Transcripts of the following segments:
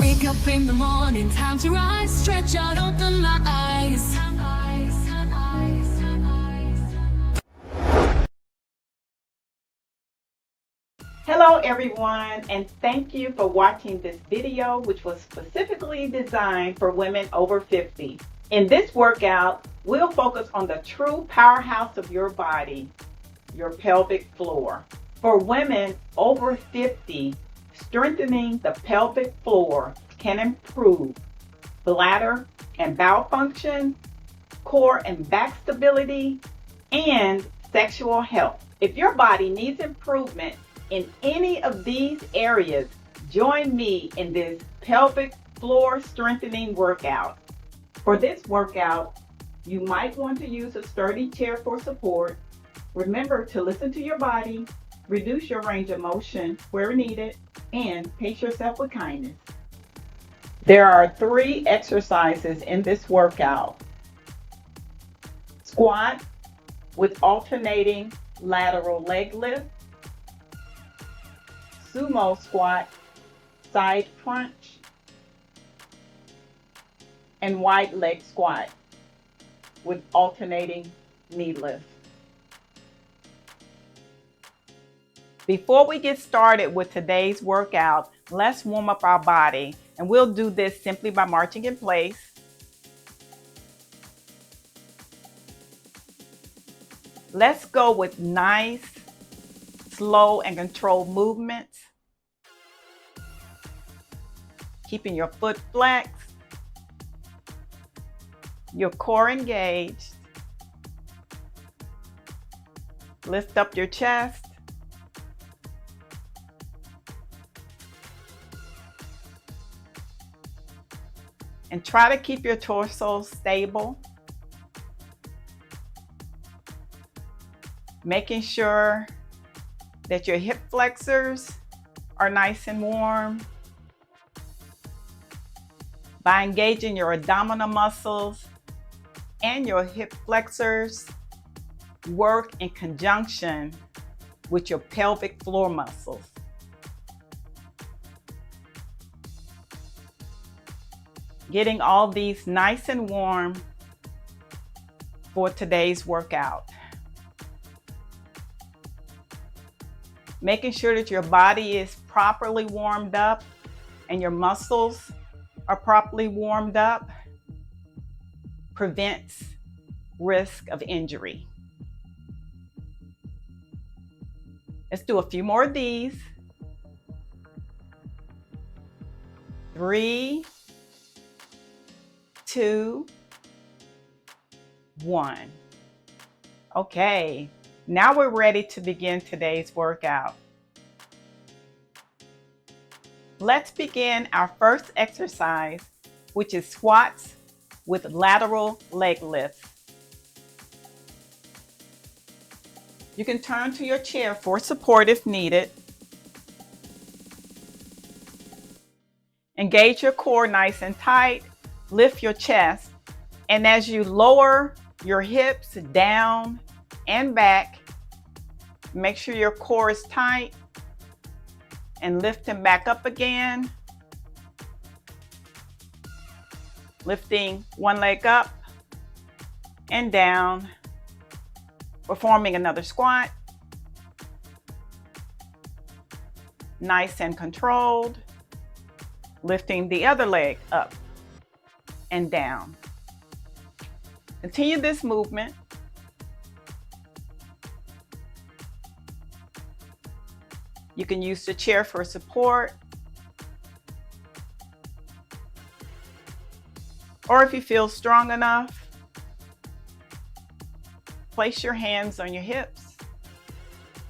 Wake up in the morning, time to rise, stretch out, open my eyes. Hello everyone, and thank you for watching this video, which was specifically designed for women over 50. In this workout, we'll focus on the true powerhouse of your body, your pelvic floor. For women over 50, strengthening the pelvic floor can improve bladder and bowel function, core and back stability, and sexual health. If your body needs improvement in any of these areas, join me in this pelvic floor strengthening workout. For this workout, you might want to use a sturdy chair for support. Remember to listen to your body, reduce your range of motion where needed, and pace yourself with kindness. There are 3 exercises in this workout. Squat with alternating lateral leg lift, sumo squat, side crunch, and wide leg squat with alternating knee lift. Before we get started with today's workout, let's warm up our body, and we'll do this simply by marching in place. Let's go with nice, slow, and controlled movements. Keeping your foot flexed, your core engaged. Lift up your chest. And try to keep your torso stable. Making sure that your hip flexors are nice and warm. By engaging your abdominal muscles and your hip flexors, work in conjunction with your pelvic floor muscles. Getting all these nice and warm for today's workout. Making sure that your body is properly warmed up and your muscles are properly warmed up prevents risk of injury. Let's do a few more of these. 3, 2, 1. Okay, now we're ready to begin today's workout. Let's begin our first exercise, which is squats with lateral leg lifts. You can turn to your chair for support if needed. Engage your core nice and tight. Lift your chest, and as you lower your hips down and back, make sure your core is tight and lift them back up again. Lifting one leg up and down, performing another squat. Nice and controlled. Lifting the other leg up and down. Continue this movement. You can use the chair for support, or if you feel strong enough, place your hands on your hips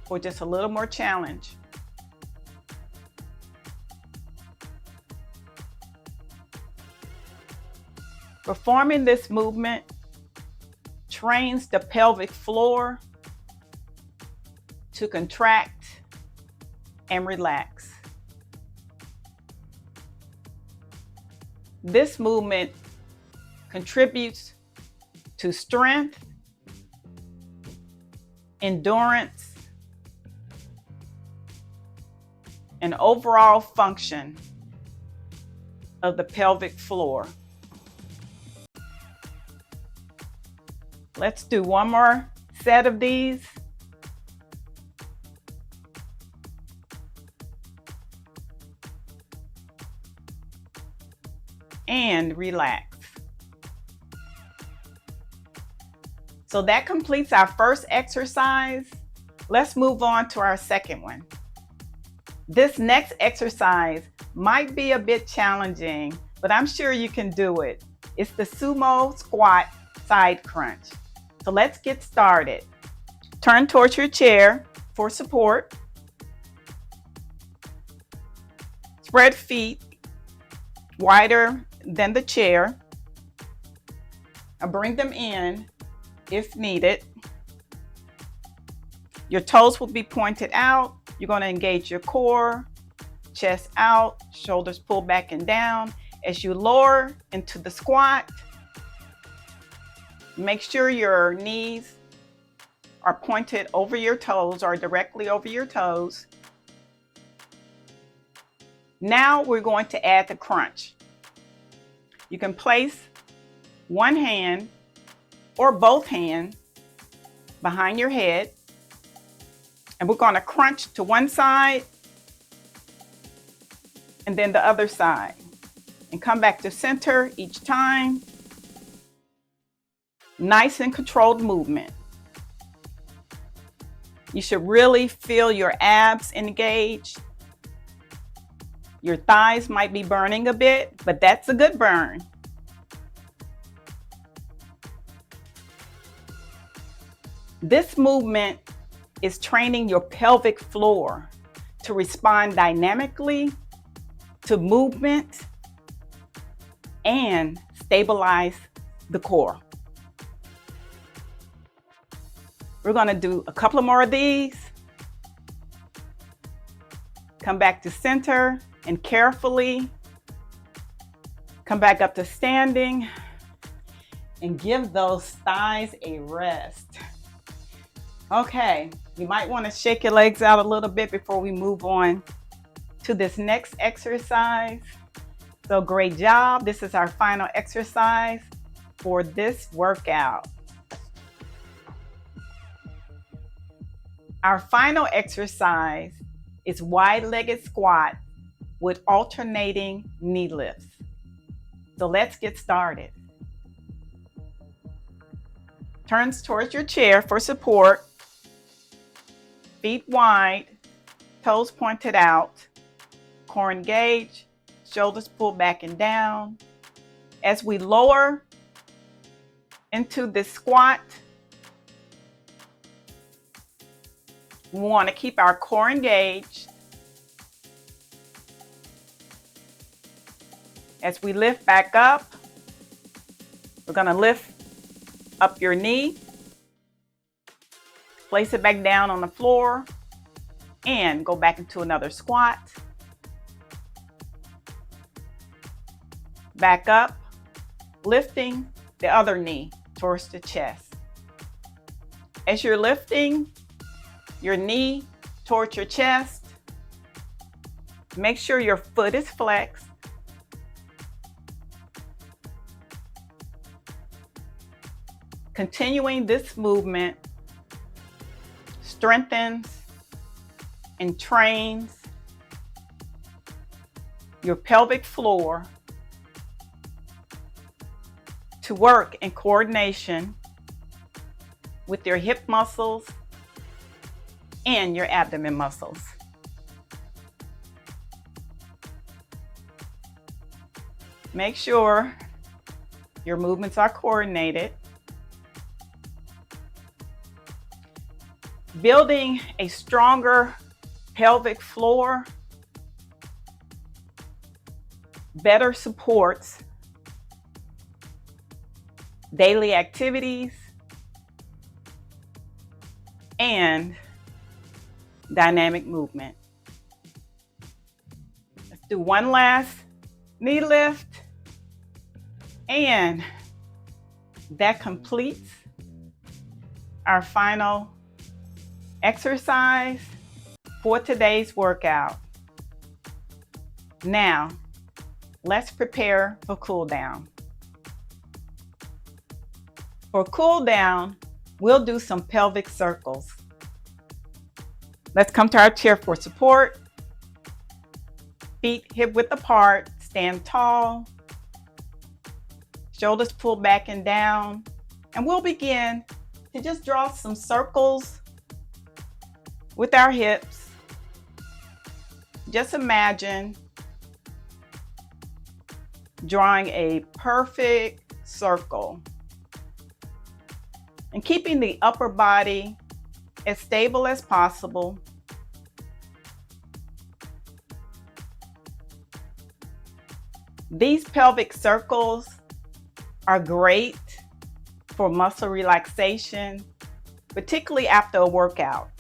for just a little more challenge. Performing this movement trains the pelvic floor to contract and relax. This movement contributes to strength, endurance, and overall function of the pelvic floor. Let's do one more set of these. And relax. So that completes our first exercise. Let's move on to our second one. This next exercise might be a bit challenging, but I'm sure you can do it. It's the sumo squat side crunch. So let's get started. Turn towards your chair for support. Spread feet wider than the chair. I'll bring them in if needed. Your toes will be pointed out. You're going to engage your core, chest out, shoulders pull back and down. As you lower into the squat, make sure your knees are pointed over your toes or directly over your toes. Now we're going to add the crunch. You can place one hand or both hands behind your head, and we're going to crunch to one side and then the other side, and come back to center each time. Nice and controlled movement. You should really feel your abs engaged. Your thighs might be burning a bit, but that's a good burn. This movement is training your pelvic floor to respond dynamically to movement and stabilize the core. We're going to do a couple more of these. Come back to center and carefully come back up to standing and give those thighs a rest. Okay, you might want to shake your legs out a little bit before we move on to this next exercise. So great job. This is our final exercise for this workout. Our final exercise is wide-legged squat with alternating knee lifts. So let's get started. Turns towards your chair for support. Feet wide, toes pointed out, core engaged, shoulders pulled back and down. As we lower into this squat, we want to keep our core engaged. As we lift back up, we're going to lift up your knee, place it back down on the floor, and go back into another squat. Back up, lifting the other knee towards the chest. As you're lifting your knee towards your chest, make sure your foot is flexed. Continuing this movement strengthens and trains your pelvic floor to work in coordination with your hip muscles and your abdomen muscles. Make sure your movements are coordinated. Building a stronger pelvic floor better supports daily activities and dynamic movement. Let's do one last knee lift, and that completes our final exercise for today's workout. Now, let's prepare for cool down. For cool down, we'll do some pelvic circles. Let's come to our chair for support. Feet hip width apart, stand tall. Shoulders pull back and down. And we'll begin to just draw some circles with our hips. Just imagine drawing a perfect circle and keeping the upper body as stable as possible. These pelvic circles are great for muscle relaxation, particularly after a workout.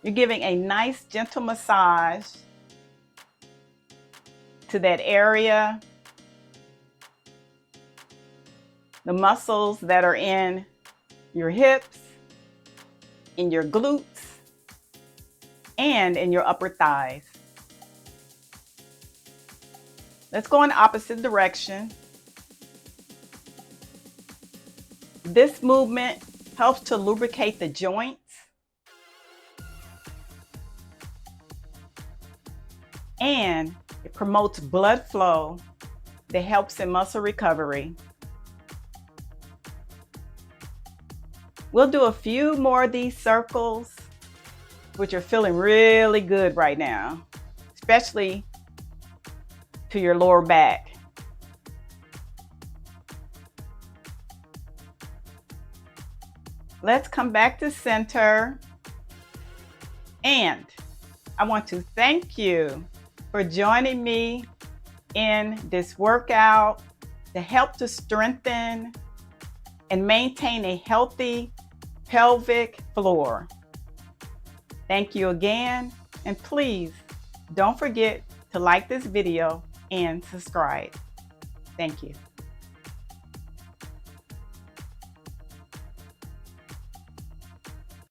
You're giving a nice gentle massage to that area. The muscles that are in your hips, in your glutes, and in your upper thighs. Let's go in the opposite direction. This movement helps to lubricate the joints and it promotes blood flow that helps in muscle recovery. We'll do a few more of these circles, which are feeling really good right now, especially to your lower back. Let's come back to center. And I want to thank you for joining me in this workout to help to strengthen and maintain a healthy pelvic floor. Thank you again, and please don't forget to like this video and subscribe. Thank you.